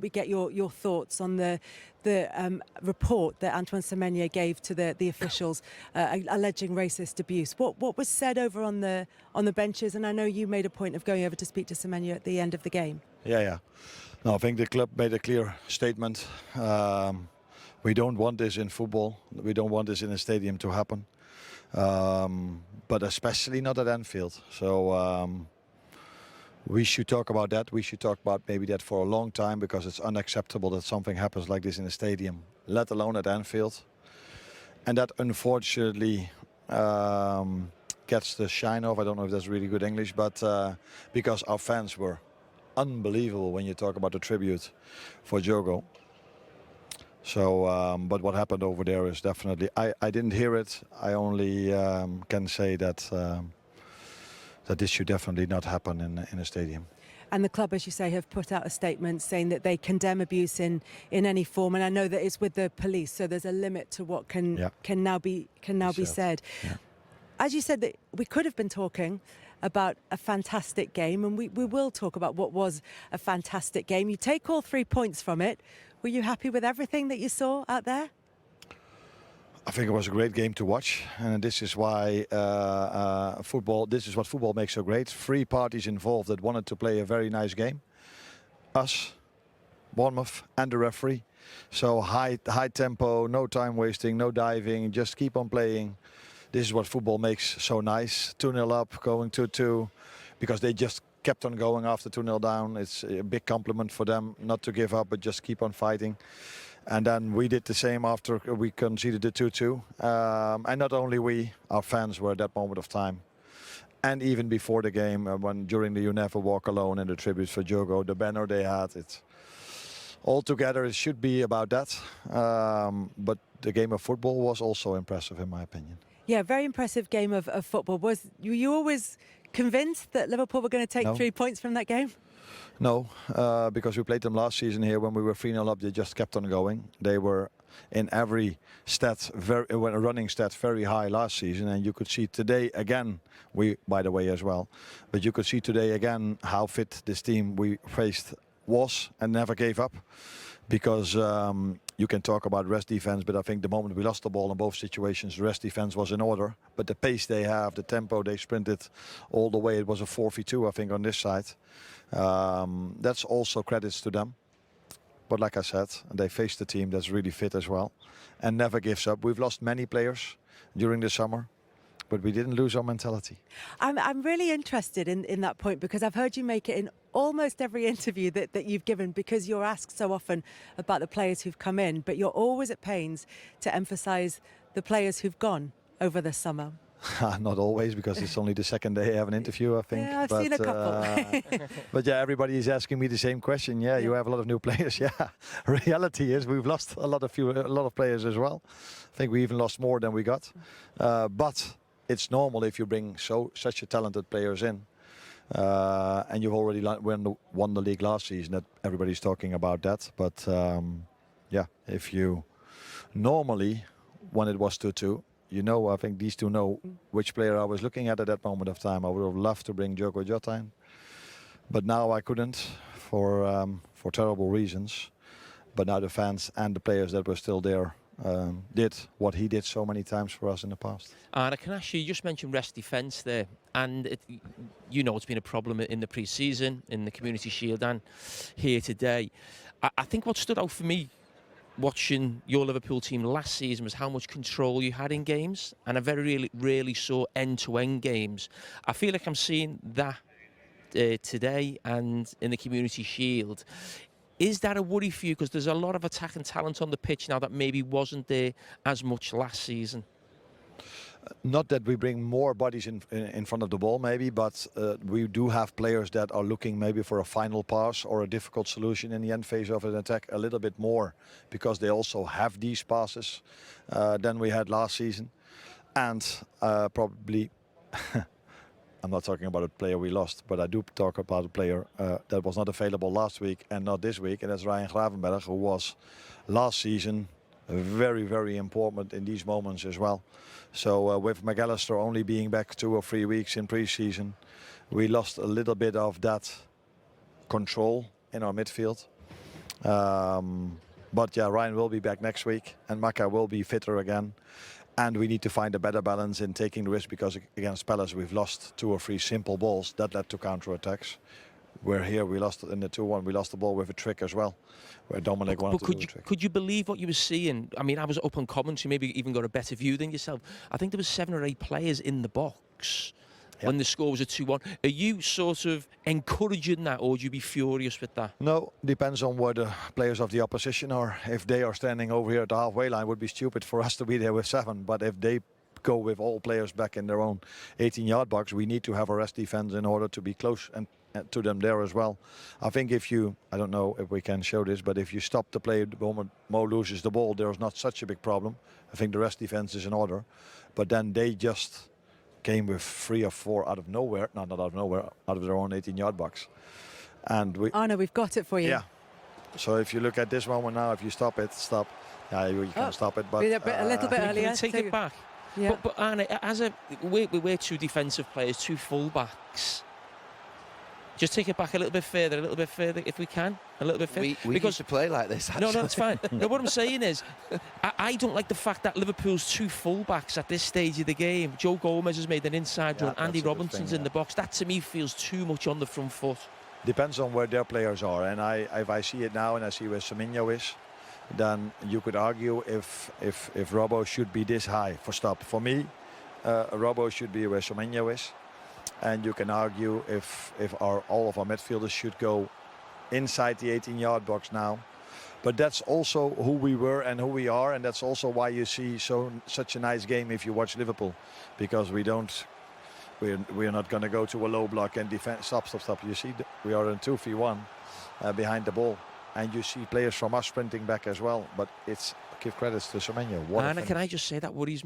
We get your thoughts on the report that Antoine Semenyo gave to the officials alleging racist abuse. What was said over on the benches? And I know you made a point of going over to speak to Semenyo at the end of the game. Yeah. No, I think the club made a clear statement. We don't want this in football. We don't want this in a stadium to happen. But especially not at Anfield. So we should talk about that. We should talk about maybe that for a long time, because it's unacceptable that something happens like this in a stadium, let alone at Anfield. And that unfortunately gets the shine off. I don't know if that's really good English, but because our fans were unbelievable when you talk about the tribute for Diogo. So, but what happened over there is definitely, I didn't hear it. I only can say that that this should definitely not happen in a stadium. And the club, as you say, have put out a statement saying that they condemn abuse in any form. And I know that it's with the police, so there's a limit to what can now be said. Yeah. As you said, that we could have been talking about a fantastic game, and we will talk about what was a fantastic game. You take all 3 points from it. Were you happy with everything that you saw out there? I think it was a great game to watch, and this is why this is what football makes so great. 3 parties involved that wanted to play a very nice game. Us, Bournemouth, and the referee. So high tempo, no time wasting, no diving, just keep on playing. This is what football makes so nice. 2-0 up, going 2-2, because they just kept on going after 2-0 down. It's a big compliment for them not to give up, but just keep on fighting. And then we did the same after we conceded the 2-2. And not only we, our fans were at that moment of time. And even before the game, during the You Never Walk Alone and the tribute for Diogo, the banner they had, it all together, it should be about that. But the game of football was also impressive, in my opinion. Yeah, very impressive game of football. Were you always convinced that Liverpool were going to take 3 points from that game? No, because we played them last season here when we were 3-0 up. They just kept on going. They were in every stat, running stat, very high last season, and you could see today again. We, by the way, as well, but you could see today again how fit this team we faced was and never gave up. Because you can talk about rest defense, but I think the moment we lost the ball in both situations, the rest defense was in order. But the pace they have, the tempo they sprinted all the way, it was a 4v2, I think, on this side. That's also credits to them. But like I said, they faced a team that's really fit as well and never gives up. We've lost many players during the summer, but we didn't lose our mentality. I'm really interested in that point, because I've heard you make it in almost every interview that you've given, because you're asked so often about the players who've come in, but you're always at pains to emphasise the players who've gone over the summer. Not always, because it's only the second day I have an interview, I think. Yeah, I've seen a couple. But yeah, everybody is asking me the same question. Yeah, you have a lot of new players. Yeah, reality is we've lost a lot of players as well. I think we even lost more than we got. But it's normal if you bring such a talented players in. And you've already won the league last season, that everybody's talking about that. But yeah, if you normally, when it was 2-2, you know, I think these two know which player I was looking at that moment of time. I would have loved to bring Diogo Jota in, but now I couldn't for terrible reasons. But now the fans and the players that were still there did what he did so many times for us in the past. And I can ask you just mentioned rest defence there, and you know it's been a problem in the pre-season, in the Community Shield, and here today. I think what stood out for me watching your Liverpool team last season was how much control you had in games, and I very rarely saw end-to-end games. I feel like I'm seeing that today and in the Community Shield. Is that a worry for you? Because there's a lot of attacking talent on the pitch now that maybe wasn't there as much last season. Not that we bring more bodies in front of the ball, maybe, but we do have players that are looking maybe for a final pass or a difficult solution in the end phase of an attack a little bit more, because they also have these passes than we had last season. And probably, I'm not talking about a player we lost, but I do talk about a player that was not available last week and not this week, and that's Ryan Gravenberch, who was last season very, very important in these moments as well. So with McAllister only being back 2 or 3 weeks in pre-season, we lost a little bit of that control in our midfield. But yeah, Ryan will be back next week, and Maka will be fitter again. And we need to find a better balance in taking the risk, because against Palace we've lost 2 or 3 simple balls that led to counter-attacks. Where here we lost in the 2-1, we lost the ball with a trick as well, where Dominic wanted to do a trick. Could you believe what you were seeing? I mean, I was up on commentary, maybe even got a better view than yourself. I think there was 7 or 8 players in the box when the score was a 2-1. Are you sort of encouraging that, or would you be furious with that? No, depends on where the players of the opposition are. If they are standing over here at the halfway line, it would be stupid for us to be there with 7. But if they go with all players back in their own 18-yard box, we need to have a rest defense in order to be close and to them there as well. I think if you, I don't know if we can show this, but if you stop the play the moment Mo loses the ball, there's not such a big problem. I think the rest defense is in order. But then they just came with 3 or 4 out of nowhere, not out of nowhere, out of their own 18-yard box. And we... Arno, we've got it for you. Yeah. So if you look at this moment now, if you stop it, stop. Yeah, you can't stop it, but... A little bit earlier. Can we take it back? Yeah. But Arne, we're 2 defensive players, 2 full-backs. Just take it back a little bit further, if we can. A little bit further. We used to play like this, actually. No, that's fine. No, what I'm saying is, I don't like the fact that Liverpool's 2 full-backs at this stage of the game. Joe Gomez has made an inside run. Andy Robinson's in the box. That, to me, feels too much on the front foot. Depends on where their players are. And if I see it now and I see where Semenyo is, then you could argue if Robbo should be this high for stop. For me, Robbo should be where Semenyo is. And you can argue if all of our midfielders should go inside the 18-yard box now. But that's also who we were and who we are, and that's also why you see such a nice game if you watch Liverpool, because we're not going to go to a low block and defend. Stop. You see, we are in 2v1 behind the ball, and you see players from us sprinting back as well. But give credits to Semenyo. Anna, can I just say that worries me?